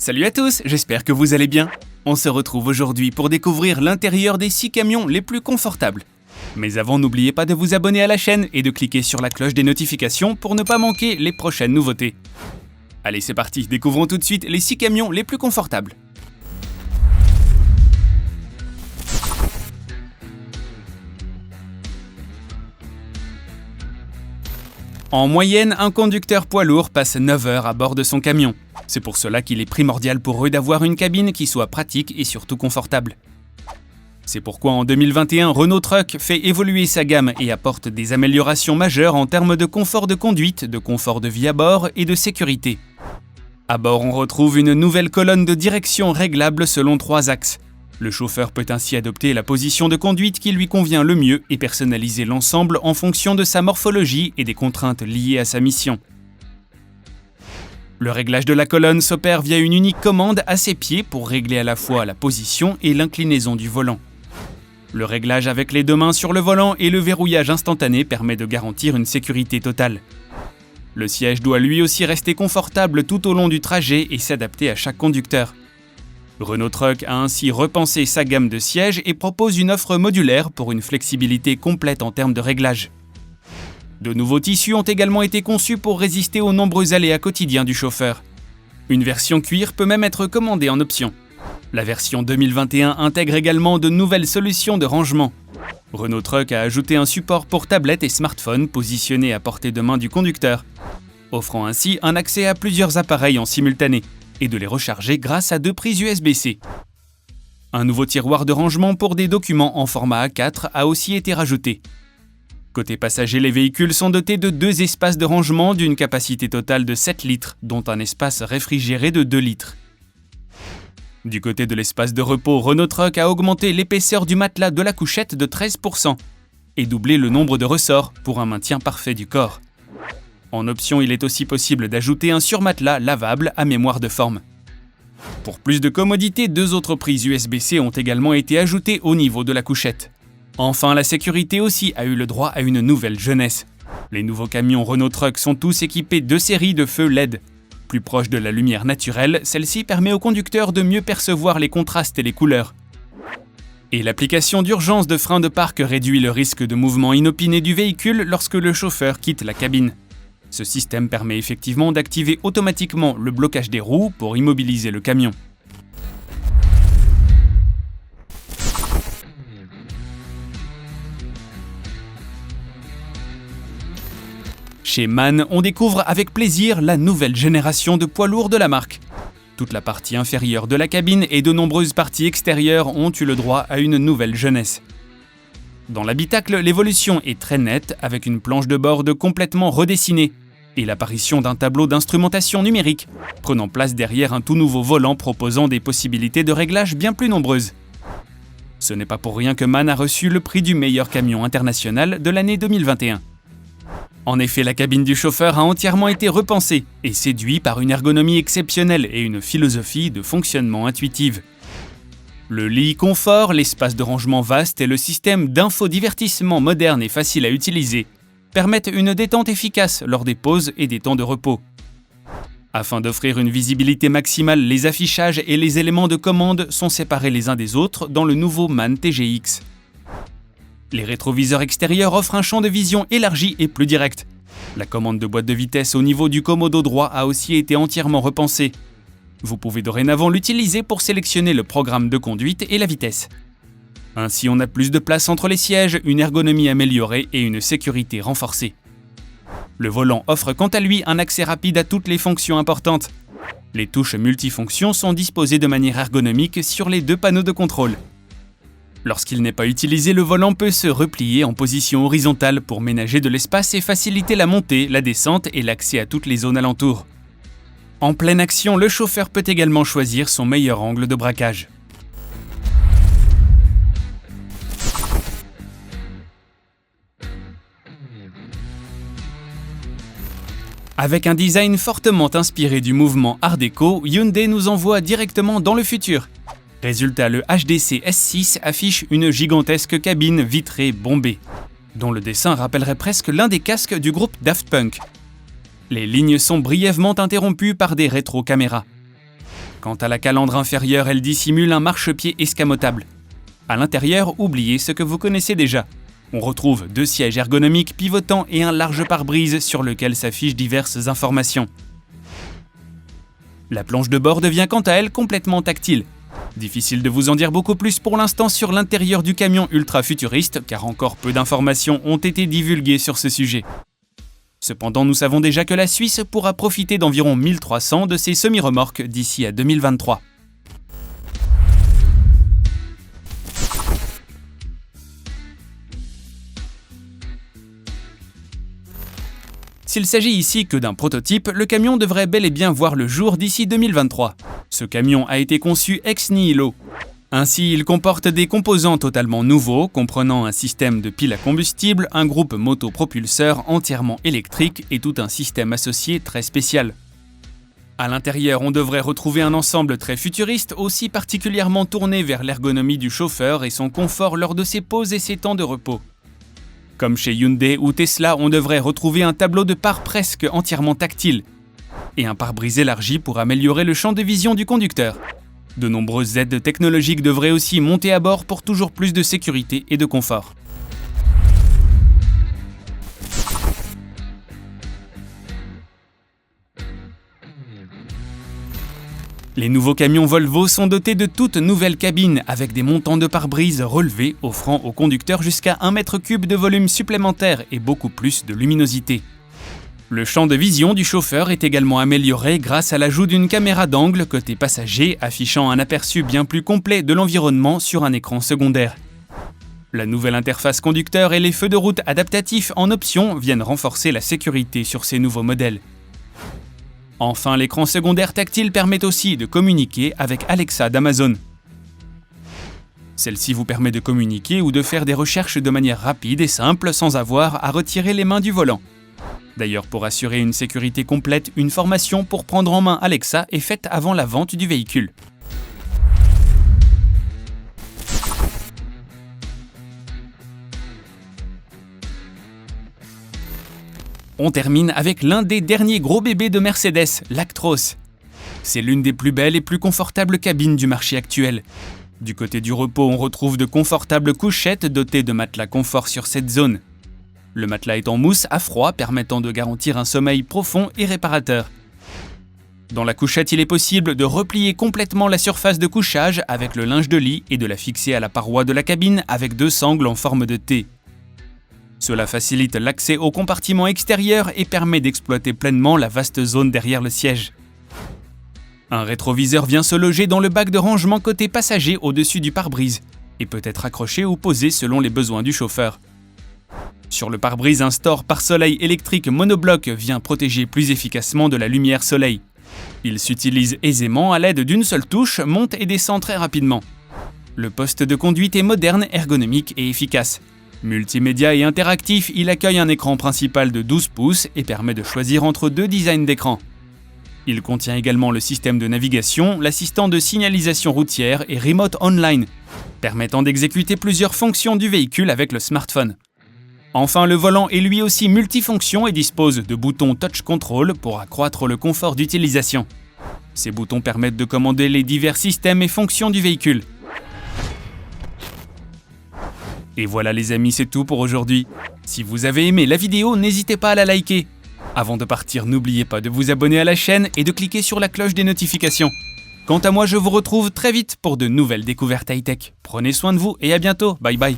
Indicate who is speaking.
Speaker 1: Salut à tous, j'espère que vous allez bien. On se retrouve aujourd'hui pour découvrir l'intérieur des 6 camions les plus confortables. Mais avant, n'oubliez pas de vous abonner à la chaîne et de cliquer sur la cloche des notifications pour ne pas manquer les prochaines nouveautés. Allez, c'est parti, découvrons tout de suite les 6 camions les plus confortables. En moyenne, un conducteur poids lourd passe 9 heures à bord de son camion. C'est pour cela qu'il est primordial pour eux d'avoir une cabine qui soit pratique et surtout confortable. C'est pourquoi en 2021, Renault Trucks fait évoluer sa gamme et apporte des améliorations majeures en termes de confort de conduite, de confort de vie à bord et de sécurité. À bord, on retrouve une nouvelle colonne de direction réglable selon 3 axes. Le chauffeur peut ainsi adopter la position de conduite qui lui convient le mieux et personnaliser l'ensemble en fonction de sa morphologie et des contraintes liées à sa mission. Le réglage de la colonne s'opère via une unique commande à ses pieds pour régler à la fois la position et l'inclinaison du volant. Le réglage avec les 2 mains sur le volant et le verrouillage instantané permet de garantir une sécurité totale. Le siège doit lui aussi rester confortable tout au long du trajet et s'adapter à chaque conducteur. Renault Trucks a ainsi repensé sa gamme de sièges et propose une offre modulaire pour une flexibilité complète en termes de réglage. De nouveaux tissus ont également été conçus pour résister aux nombreux aléas quotidiens du chauffeur. Une version cuir peut même être commandée en option. La version 2021 intègre également de nouvelles solutions de rangement. Renault Trucks a ajouté un support pour tablettes et smartphones positionné à portée de main du conducteur, offrant ainsi un accès à plusieurs appareils en simultané et de les recharger grâce à 2 prises USB-C. Un nouveau tiroir de rangement pour des documents en format A4 a aussi été rajouté. Côté passager, les véhicules sont dotés de 2 espaces de rangement d'une capacité totale de 7 litres, dont un espace réfrigéré de 2 litres. Du côté de l'espace de repos, Renault Trucks a augmenté l'épaisseur du matelas de la couchette de 13% et doublé le nombre de ressorts pour un maintien parfait du corps. En option, il est aussi possible d'ajouter un surmatelas lavable à mémoire de forme. Pour plus de commodité, 2 autres prises USB-C ont également été ajoutées au niveau de la couchette. Enfin, la sécurité aussi a eu le droit à une nouvelle jeunesse. Les nouveaux camions Renault Trucks sont tous équipés de séries de feux LED. Plus proche de la lumière naturelle, celle-ci permet au conducteur de mieux percevoir les contrastes et les couleurs. Et l'application d'urgence de frein de parc réduit le risque de mouvement inopiné du véhicule lorsque le chauffeur quitte la cabine. Ce système permet effectivement d'activer automatiquement le blocage des roues pour immobiliser le camion. Chez MAN, on découvre avec plaisir la nouvelle génération de poids lourds de la marque. Toute la partie inférieure de la cabine et de nombreuses parties extérieures ont eu le droit à une nouvelle jeunesse. Dans l'habitacle, l'évolution est très nette avec une planche de bord complètement redessinée et l'apparition d'un tableau d'instrumentation numérique, prenant place derrière un tout nouveau volant proposant des possibilités de réglage bien plus nombreuses. Ce n'est pas pour rien que MAN a reçu le prix du meilleur camion international de l'année 2021. En effet, la cabine du chauffeur a entièrement été repensée et séduit par une ergonomie exceptionnelle et une philosophie de fonctionnement intuitive. Le lit confort, l'espace de rangement vaste et le système d'infodivertissement moderne et facile à utiliser permettent une détente efficace lors des pauses et des temps de repos. Afin d'offrir une visibilité maximale, les affichages et les éléments de commande sont séparés les uns des autres dans le nouveau MAN TGX. Les rétroviseurs extérieurs offrent un champ de vision élargi et plus direct. La commande de boîte de vitesse au niveau du commodo droit a aussi été entièrement repensée. Vous pouvez dorénavant l'utiliser pour sélectionner le programme de conduite et la vitesse. Ainsi, on a plus de place entre les sièges, une ergonomie améliorée et une sécurité renforcée. Le volant offre quant à lui un accès rapide à toutes les fonctions importantes. Les touches multifonctions sont disposées de manière ergonomique sur les 2 panneaux de contrôle. Lorsqu'il n'est pas utilisé, le volant peut se replier en position horizontale pour ménager de l'espace et faciliter la montée, la descente et l'accès à toutes les zones alentours. En pleine action, le chauffeur peut également choisir son meilleur angle de braquage. Avec un design fortement inspiré du mouvement Art déco, Hyundai nous envoie directement dans le futur. Résultat, le HDC S6 affiche une gigantesque cabine vitrée bombée, dont le dessin rappellerait presque l'un des casques du groupe Daft Punk. Les lignes sont brièvement interrompues par des rétrocaméras. Quant à la calandre inférieure, elle dissimule un marchepied escamotable. À l'intérieur, oubliez ce que vous connaissez déjà. On retrouve 2 sièges ergonomiques pivotants et un large pare-brise sur lequel s'affichent diverses informations. La planche de bord devient quant à elle complètement tactile. Difficile de vous en dire beaucoup plus pour l'instant sur l'intérieur du camion ultra futuriste, car encore peu d'informations ont été divulguées sur ce sujet. Cependant, nous savons déjà que la Suisse pourra profiter d'environ 1300 de ces semi-remorques d'ici à 2023. S'il s'agit ici que d'un prototype, le camion devrait bel et bien voir le jour d'ici 2023. Ce camion a été conçu ex nihilo. Ainsi, il comporte des composants totalement nouveaux, comprenant un système de pile à combustible, un groupe motopropulseur entièrement électrique et tout un système associé très spécial. À l'intérieur, on devrait retrouver un ensemble très futuriste, aussi particulièrement tourné vers l'ergonomie du chauffeur et son confort lors de ses pauses et ses temps de repos. Comme chez Hyundai ou Tesla, on devrait retrouver un tableau de pare presque entièrement tactile et un pare-brise élargi pour améliorer le champ de vision du conducteur. De nombreuses aides technologiques devraient aussi monter à bord pour toujours plus de sécurité et de confort. Les nouveaux camions Volvo sont dotés de toutes nouvelles cabines avec des montants de pare-brise relevés, offrant au conducteur jusqu'à 1 m3 de volume supplémentaire et beaucoup plus de luminosité. Le champ de vision du chauffeur est également amélioré grâce à l'ajout d'une caméra d'angle côté passager affichant un aperçu bien plus complet de l'environnement sur un écran secondaire. La nouvelle interface conducteur et les feux de route adaptatifs en option viennent renforcer la sécurité sur ces nouveaux modèles. Enfin, l'écran secondaire tactile permet aussi de communiquer avec Alexa d'Amazon. Celle-ci vous permet de communiquer ou de faire des recherches de manière rapide et simple sans avoir à retirer les mains du volant. D'ailleurs, pour assurer une sécurité complète, une formation pour prendre en main Alexa est faite avant la vente du véhicule. On termine avec l'un des derniers gros bébés de Mercedes, l'Actros. C'est l'une des plus belles et plus confortables cabines du marché actuel. Du côté du repos, on retrouve de confortables couchettes dotées de matelas confort sur cette zone. Le matelas est en mousse à froid, permettant de garantir un sommeil profond et réparateur. Dans la couchette, il est possible de replier complètement la surface de couchage avec le linge de lit et de la fixer à la paroi de la cabine avec 2 sangles en forme de T. Cela facilite l'accès au compartiment extérieur et permet d'exploiter pleinement la vaste zone derrière le siège. Un rétroviseur vient se loger dans le bac de rangement côté passager au-dessus du pare-brise et peut être accroché ou posé selon les besoins du chauffeur. Sur le pare-brise, un store pare-soleil électrique monobloc vient protéger plus efficacement de la lumière soleil. Il s'utilise aisément à l'aide d'une seule touche, monte et descend très rapidement. Le poste de conduite est moderne, ergonomique et efficace. Multimédia et interactif, il accueille un écran principal de 12 pouces et permet de choisir entre 2 designs d'écran. Il contient également le système de navigation, l'assistant de signalisation routière et Remote Online, permettant d'exécuter plusieurs fonctions du véhicule avec le smartphone. Enfin, le volant est lui aussi multifonction et dispose de boutons Touch Control pour accroître le confort d'utilisation. Ces boutons permettent de commander les divers systèmes et fonctions du véhicule. Et voilà les amis, c'est tout pour aujourd'hui. Si vous avez aimé la vidéo, n'hésitez pas à la liker. Avant de partir, n'oubliez pas de vous abonner à la chaîne et de cliquer sur la cloche des notifications. Quant à moi, je vous retrouve très vite pour de nouvelles découvertes high-tech. Prenez soin de vous et à bientôt, bye bye.